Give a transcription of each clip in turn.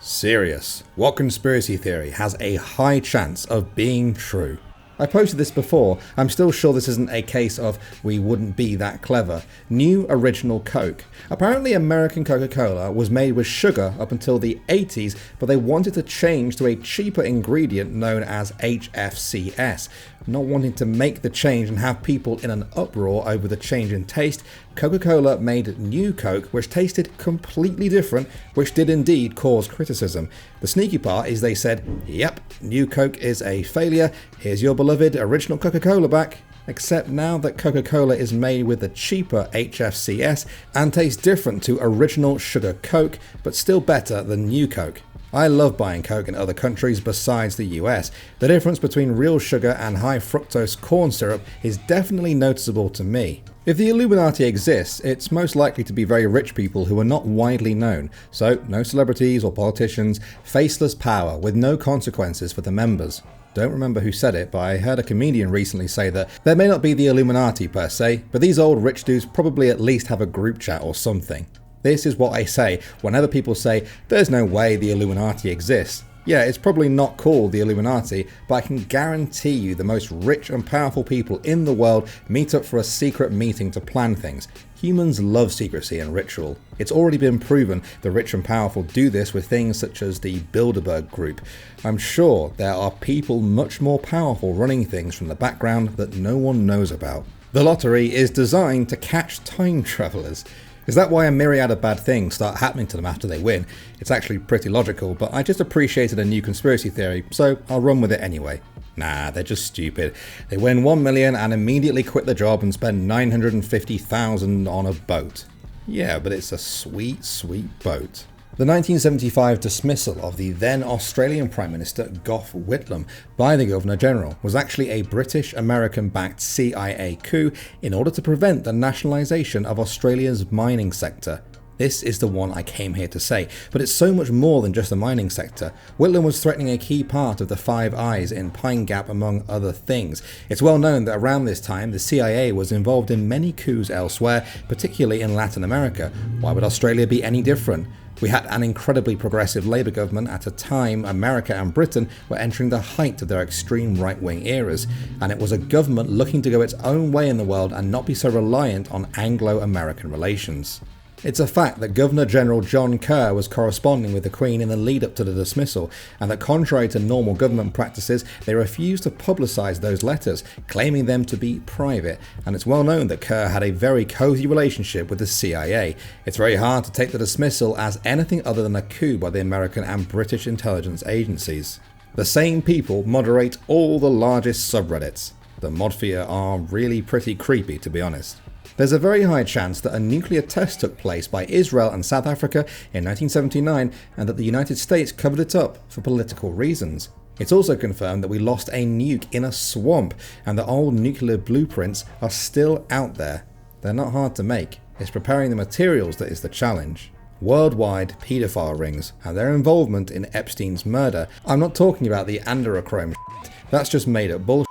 Serious. What conspiracy theory has a high chance of being true? I posted this before. I'm still sure this isn't a case of we wouldn't be that clever. New original Coke. Apparently American Coca-Cola was made with sugar up until the 80s, but they wanted to change to a cheaper ingredient known as HFCS. Not wanting to make the change and have people in an uproar over the change in taste, Coca-Cola made New Coke, which tasted completely different, which did indeed cause criticism. The sneaky part is they said, yep, New Coke is a failure, here's your beloved original Coca-Cola back. Except now that Coca-Cola is made with the cheaper HFCS and tastes different to original sugar Coke, but still better than New Coke. I love buying Coke in other countries besides the US. The difference between real sugar and high fructose corn syrup is definitely noticeable to me. If the Illuminati exists, it's most likely to be very rich people who are not widely known, so no celebrities or politicians, faceless power with no consequences for the members. Don't remember who said it, but I heard a comedian recently say that there may not be the Illuminati per se, but these old rich dudes probably at least have a group chat or something. This is what I say whenever people say, there's no way the Illuminati exists. Yeah, it's probably not called the Illuminati, but I can guarantee you the most rich and powerful people in the world meet up for a secret meeting to plan things. Humans love secrecy and ritual. It's already been proven the rich and powerful do this with things such as the Bilderberg Group. I'm sure there are people much more powerful running things from the background that no one knows about. The lottery is designed to catch time travelers. Is that why a myriad of bad things start happening to them after they win? It's actually pretty logical, but I just appreciated a new conspiracy theory, so I'll run with it anyway. Nah, they're just stupid. They win 1 million and immediately quit the job and spend 950,000 on a boat. Yeah, but it's a sweet, sweet boat. The 1975 dismissal of the then Australian Prime Minister Gough Whitlam by the Governor General was actually a British-American-backed CIA coup in order to prevent the nationalisation of Australia's mining sector. This is the one I came here to say, but it's so much more than just the mining sector. Whitlam was threatening a key part of the Five Eyes in Pine Gap among other things. It's well known that around this time the CIA was involved in many coups elsewhere, particularly in Latin America. Why would Australia be any different? We had an incredibly progressive Labour government at a time America and Britain were entering the height of their extreme right-wing eras, and it was a government looking to go its own way in the world and not be so reliant on Anglo-American relations. It's a fact that Governor General John Kerr was corresponding with the Queen in the lead-up to the dismissal, and that contrary to normal government practices, they refused to publicise those letters, claiming them to be private, and it's well known that Kerr had a very cosy relationship with the CIA. It's very hard to take the dismissal as anything other than a coup by the American and British intelligence agencies. The same people moderate all the largest subreddits. The Modfia are really pretty creepy, to be honest. There's a very high chance that a nuclear test took place by Israel and South Africa in 1979 and that the United States covered it up for political reasons. It's also confirmed that we lost a nuke in a swamp and that old nuclear blueprints are still out there. They're not hard to make. It's preparing the materials that is the challenge. Worldwide paedophile rings and their involvement in Epstein's murder. I'm not talking about the Androchrome shit. That's just made up bullshit.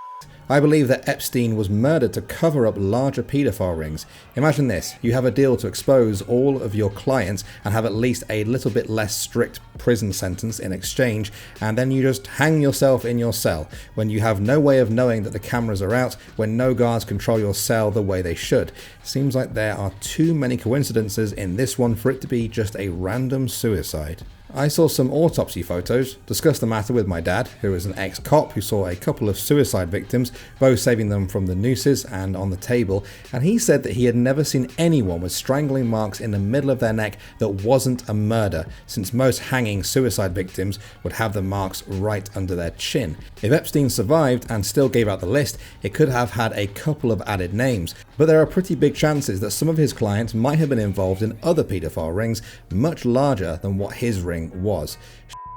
I believe that Epstein was murdered to cover up larger paedophile rings. Imagine this, you have a deal to expose all of your clients and have at least a little bit less strict prison sentence in exchange, and then you just hang yourself in your cell when you have no way of knowing that the cameras are out, when no guards control your cell the way they should. Seems like there are too many coincidences in this one for it to be just a random suicide. I saw some autopsy photos, discussed the matter with my dad, who is an ex-cop who saw a couple of suicide victims, both saving them from the nooses and on the table, and he said that he had never seen anyone with strangling marks in the middle of their neck that wasn't a murder, since most hanging suicide victims would have the marks right under their chin. If Epstein survived and still gave out the list, it could have had a couple of added names, but there are pretty big chances that some of his clients might have been involved in other paedophile rings much larger than what his ring was.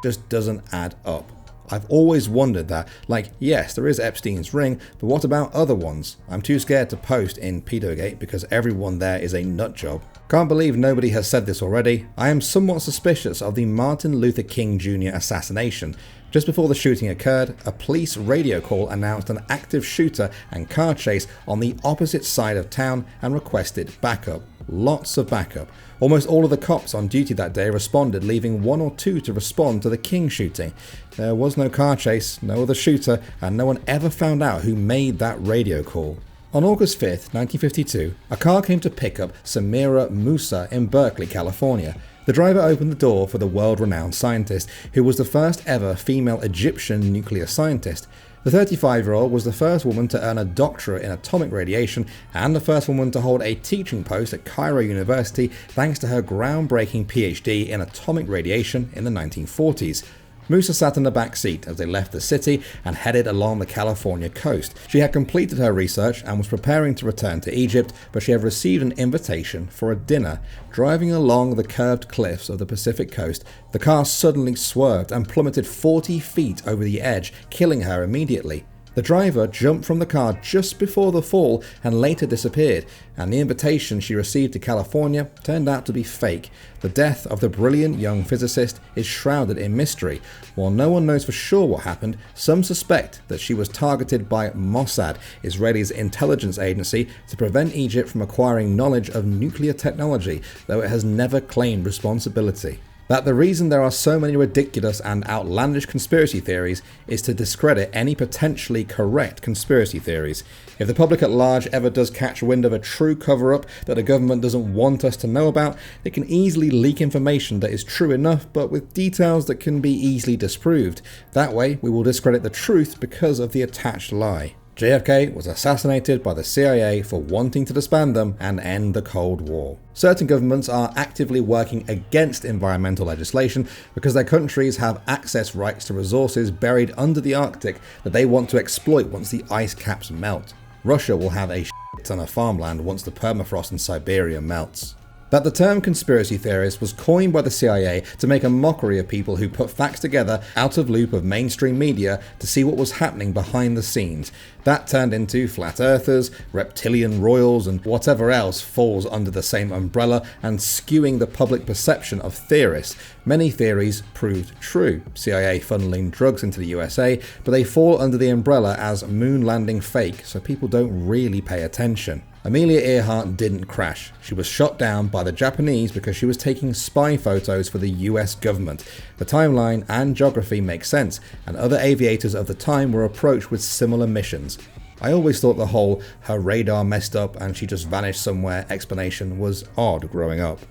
Just doesn't add up. I've always wondered that, like, yes, there is Epstein's ring, but what about other ones? I'm too scared to post in Pedogate because everyone there is a nutjob. Can't believe nobody has said this already. I am somewhat suspicious of the Martin Luther King Jr. assassination. Just before the shooting occurred, a police radio call announced an active shooter and car chase on the opposite side of town and requested backup. lots of backup. Almost all of the cops on duty that day responded, leaving 1 or 2 to respond to the King shooting. There was no car chase, no other shooter, and no one ever found out who made that radio call. On August 5th, 1952, a car came to pick up Samira Musa in Berkeley, California. The driver opened the door for the world-renowned scientist, who was the first ever female Egyptian nuclear scientist. The 35-year-old was the first woman to earn a doctorate in atomic radiation and the first woman to hold a teaching post at Cairo University thanks to her groundbreaking PhD in atomic radiation in the 1940s. Musa sat in the back seat as they left the city and headed along the California coast. She had completed her research and was preparing to return to Egypt, but she had received an invitation for a dinner. Driving along the curved cliffs of the Pacific coast, the car suddenly swerved and plummeted 40 feet over the edge, killing her immediately. The driver jumped from the car just before the fall and later disappeared, and the invitation she received to California turned out to be fake. The death of the brilliant young physicist is shrouded in mystery. While no one knows for sure what happened, some suspect that she was targeted by Mossad, Israel's intelligence agency, to prevent Egypt from acquiring knowledge of nuclear technology, though it has never claimed responsibility. That the reason there are so many ridiculous and outlandish conspiracy theories is to discredit any potentially correct conspiracy theories. If the public at large ever does catch wind of a true cover-up that the government doesn't want us to know about, they can easily leak information that is true enough but with details that can be easily disproved. That way we will discredit the truth because of the attached lie. JFK was assassinated by the CIA for wanting to disband them and end the Cold War. Certain governments are actively working against environmental legislation because their countries have access rights to resources buried under the Arctic that they want to exploit once the ice caps melt. Russia will have a ton of farmland once the permafrost in Siberia melts. That the term conspiracy theorist was coined by the CIA to make a mockery of people who put facts together out of loop of mainstream media to see what was happening behind the scenes. That turned into flat earthers, reptilian royals, and whatever else falls under the same umbrella and skewing the public perception of theorists. Many theories proved true, CIA funneling drugs into the USA, but they fall under the umbrella as moon landing fake, so people don't really pay attention. Amelia Earhart didn't crash. She was shot down by the Japanese because she was taking spy photos for the US government. The timeline and geography make sense, and other aviators of the time were approached with similar missions. I always thought the whole "her radar messed up and she just vanished somewhere" explanation was odd growing up.